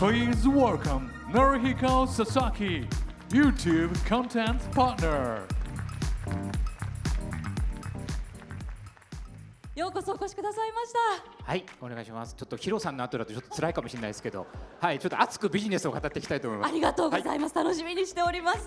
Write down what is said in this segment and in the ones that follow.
Please welcome Naruhiko Sasaki, YouTube Content Partner. ようこそお越しくださいました。はい、お願いします。ちょっとヒロさんの後だとちょっと辛いかもしれないですけど、はい、ちょっと熱くビジネスを語っていきたいと思います。ありがとうございます、楽しみにしております。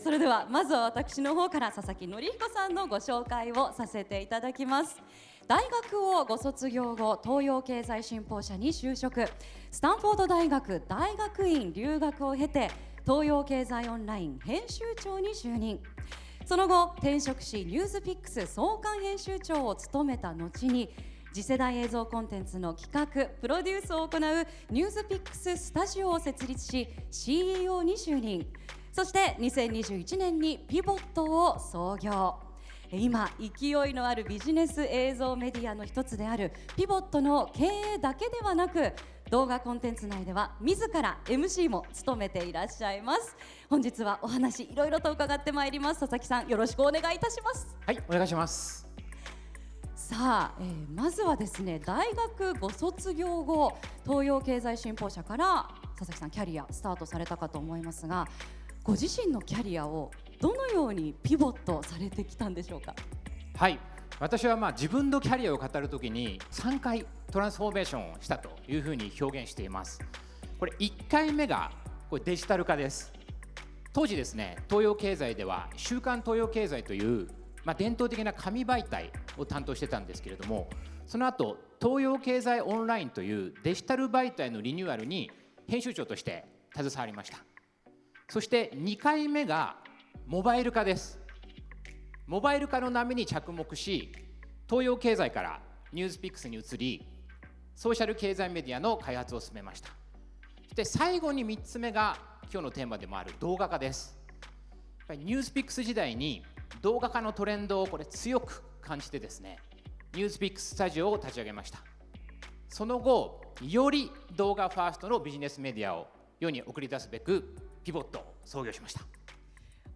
それではまずは私の方から佐々木典彦さんのご紹介をさせていただきます。大学をご卒業後、東洋経済新報社に就職、スタンフォード大学大学院留学を経て東洋経済オンライン編集長に就任。その後転職しニュースピックス創刊編集長を務めた後に次世代映像コンテンツの企画プロデュースを行うニュースピックススタジオを設立し CEO に就任。そして2021年にピボットを創業。今勢いのあるビジネス映像メディアの一つであるピボットの経営だけではなく、動画コンテンツ内では自ら MC も務めていらっしゃいます。本日はお話いろいろと伺ってまいります。佐々木さん、よろしくお願いいたします。はい、お願いします。さあ、まずはですね、大学ご卒業後東洋経済新報社から佐々木さんキャリアスタートされたかと思いますが、ご自身のキャリアをどのようにピボットされてきたんでしょうか。はい、私は自分のキャリアを語るときに3回トランスフォーメーションをしたというふうに表現しています。これ1回目がこれデジタル化です。当時ですね、東洋経済では週刊東洋経済という、伝統的な紙媒体を担当してたんですけれども、その後東洋経済オンラインというデジタル媒体のリニューアルに編集長として携わりました。そして2回目がモバイル化です。モバイル化の波に着目し、東洋経済からニュースピックスに移り、ソーシャル経済メディアの開発を進めました。そして最後に3つ目が今日のテーマでもある動画化です。やっぱりニュースピックス時代に動画化のトレンドを強く感じてですね、ニュースピックススタジオを立ち上げました。その後より動画ファーストのビジネスメディアを世に送り出すべくピボットを創業しました。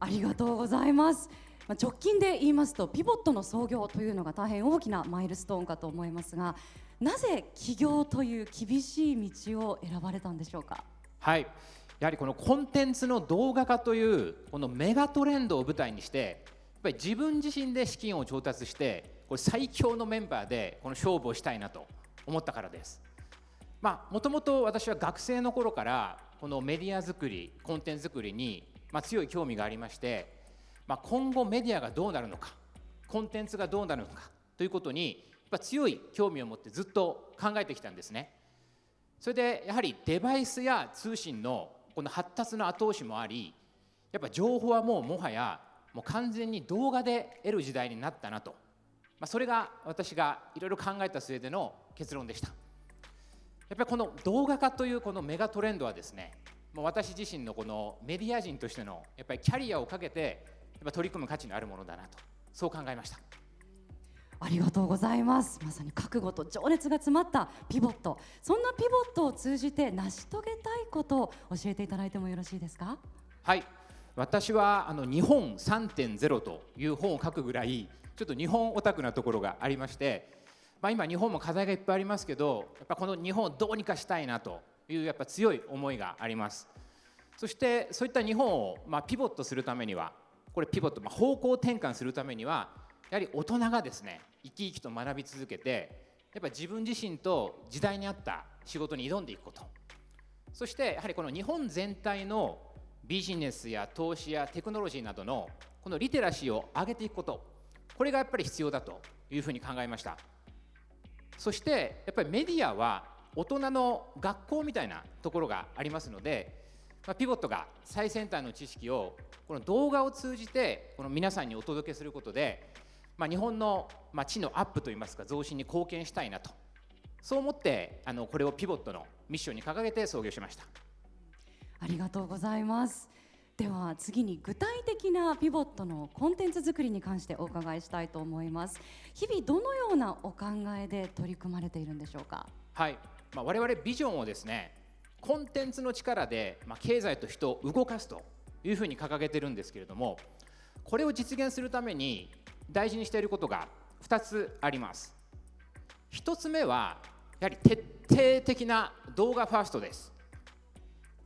ありがとうございます。直近で言いますとピボットの創業というのが大変大きなマイルストーンかと思いますが、なぜ起業という厳しい道を選ばれたんでしょうか。はい、やはりこのコンテンツの動画化というこのメガトレンドを舞台にして、やっぱり自分自身で資金を調達してこれ最強のメンバーでこの勝負をしたいなと思ったからです。もともと私は学生の頃からこのメディア作りコンテンツ作りに強い興味がありまして、今後メディアがどうなるのかコンテンツがどうなるのかということにやっぱ強い興味を持ってずっと考えてきたんですね。それでやはりデバイスや通信のこの発達の後押しもあり、やっぱ情報はもはや完全に動画で得る時代になったなと、それが私がいろいろ考えた末での結論でした。やっぱりこの動画化というこのメガトレンドはですね、私自身のこのメディア人としてのやっぱりキャリアをかけてやっぱ取り組む価値のあるものだなと、そう考えました。ありがとうございます。まさに覚悟と情熱が詰まったピボット。そんなピボットを通じて成し遂げたいことを教えていただいてもよろしいですか。はい、私は日本 3.0 という本を書くぐらいちょっと日本オタクなところがありまして、今日本も課題がいっぱいありますけど、やっぱこの日本をどうにかしたいなというやっぱ強い思いがあります。そしてそういった日本をピボットするためには、これピボット方向転換するためにはやはり大人がですね生き生きと学び続けて、やっぱり自分自身と時代に合った仕事に挑んでいくこと、そしてやはりこの日本全体のビジネスや投資やテクノロジーなどのこのリテラシーを上げていくこと、これがやっぱり必要だというふうに考えました。そしてやっぱりメディアは大人の学校みたいなところがありますので、ピボットが最先端の知識をこの動画を通じてこの皆さんにお届けすることで、日本の知のアップといいますか増進に貢献したいなと、そう思ってこれをピボットのミッションに掲げて創業しました。ありがとうございます。では次に具体的なピボットのコンテンツ作りに関してお伺いしたいと思います。日々どのようなお考えで取り組まれているんでしょうか。はい、我々ビジョンをですね、コンテンツの力で経済と人を動かすというふうに掲げてるんですけれども、これを実現するために大事にしていることが2つあります。1つ目はやはり徹底的な動画ファーストです。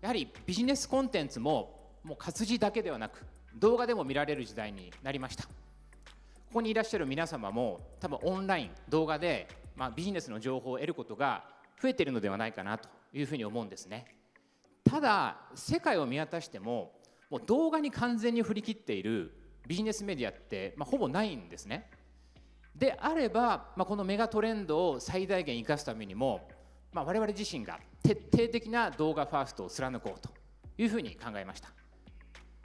やはりビジネスコンテンツももう活字だけではなく動画でも見られる時代になりました。ここにいらっしゃる皆様も多分オンライン動画で、ビジネスの情報を得ることが増えているのではないかなというふうに思うんですね。ただ世界を見渡してももう動画に完全に振り切っているビジネスメディアって、ほぼないんですね。であれば、このメガトレンドを最大限生かすためにも、我々自身が徹底的な動画ファーストを貫こうというふうに考えました。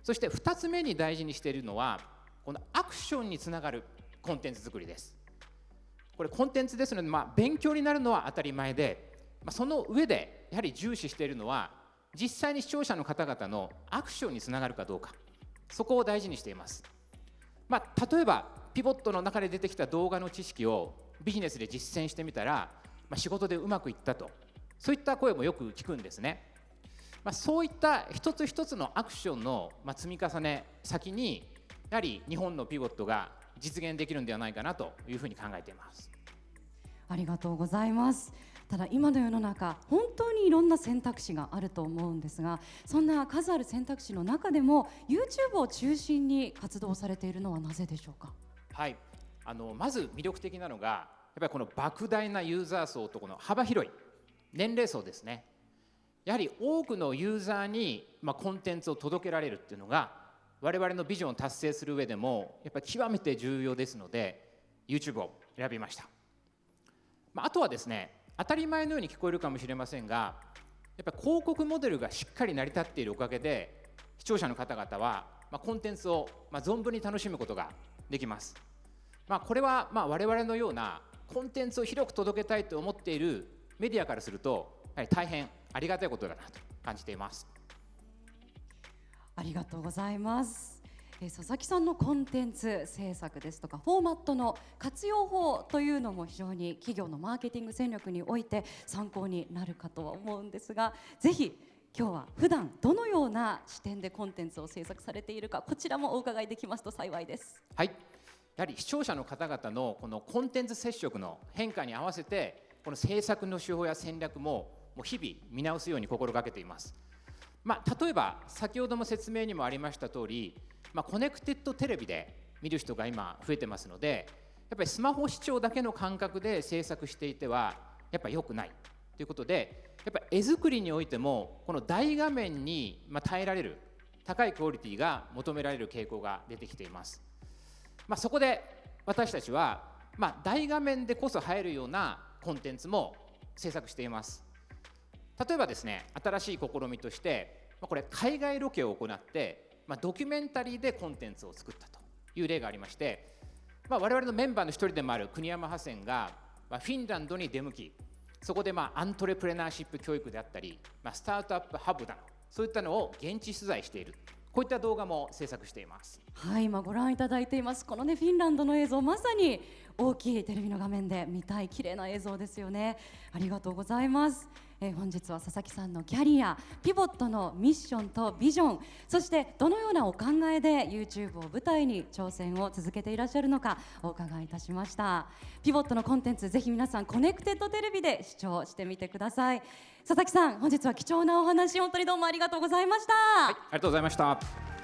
そして2つ目に大事にしているのはこのアクションにつながるコンテンツ作りです。これコンテンツですので、勉強になるのは当たり前で、その上でやはり重視しているのは実際に視聴者の方々のアクションにつながるかどうか、そこを大事にしています。例えばピボットの中で出てきた動画の知識をビジネスで実践してみたら、仕事でうまくいったと、そういった声もよく聞くんですね。そういった一つ一つのアクションの積み重ね先にやはり日本のピボットが実現できるんではないかなというふうに考えています。ありがとうございます。ただ今の世の中本当にいろんな選択肢があると思うんですが、そんな数ある選択肢の中でも YouTube を中心に活動されているのはなぜでしょうか。はい、まず魅力的なのがやっぱりこの莫大なユーザー層とこの幅広い年齢層ですね。やはり多くのユーザーにコンテンツを届けられるっていうのが我々のビジョンを達成する上でもやっぱり極めて重要ですので YouTube を選びました。あとはですね、当たり前のように聞こえるかもしれませんが、やっぱり広告モデルがしっかり成り立っているおかげで視聴者の方々はコンテンツを存分に楽しむことができます。これは我々のようなコンテンツを広く届けたいと思っているメディアからするとやはり大変ありがたいことだなと感じています。ありがとうございます。佐々木さんのコンテンツ制作ですとかフォーマットの活用法というのも非常に企業のマーケティング戦略において参考になるかとは思うんですが、ぜひ今日は普段どのような視点でコンテンツを制作されているか、こちらもお伺いできますと幸いです。はい、やはり視聴者の方々のこのコンテンツ接触の変化に合わせてこの制作の手法や戦略も日々見直すように心がけています。例えば先ほども説明にもありました通り、コネクテッドテレビで見る人が今増えてますので、やっぱりスマホ視聴だけの感覚で制作していてはやっぱり良くないということで、やっぱり絵作りにおいてもこの大画面に耐えられる高いクオリティが求められる傾向が出てきています。そこで私たちは大画面でこそ映えるようなコンテンツも制作しています。例えばですね、新しい試みとしてこれ海外ロケを行ってドキュメンタリーでコンテンツを作ったという例がありまして、我々のメンバーの一人でもある国山ハセンがフィンランドに出向き、そこでアントレプレナーシップ教育であったりスタートアップハブだのそういったのを現地取材している、こういった動画も制作しています。はい、今ご覧いただいていますこのフィンランドの映像、まさに大きいテレビの画面で見たい綺麗な映像ですよね。ありがとうございます。本日は佐々木さんのキャリア、ピボットのミッションとビジョン、そしてどのようなお考えで YouTube を舞台に挑戦を続けていらっしゃるのかお伺いいたしました。ピボットのコンテンツ、ぜひ皆さんコネクテッドテレビで視聴してみてください。佐々木さん、本日は貴重なお話本当にどうもありがとうございました。はい、ありがとうございました。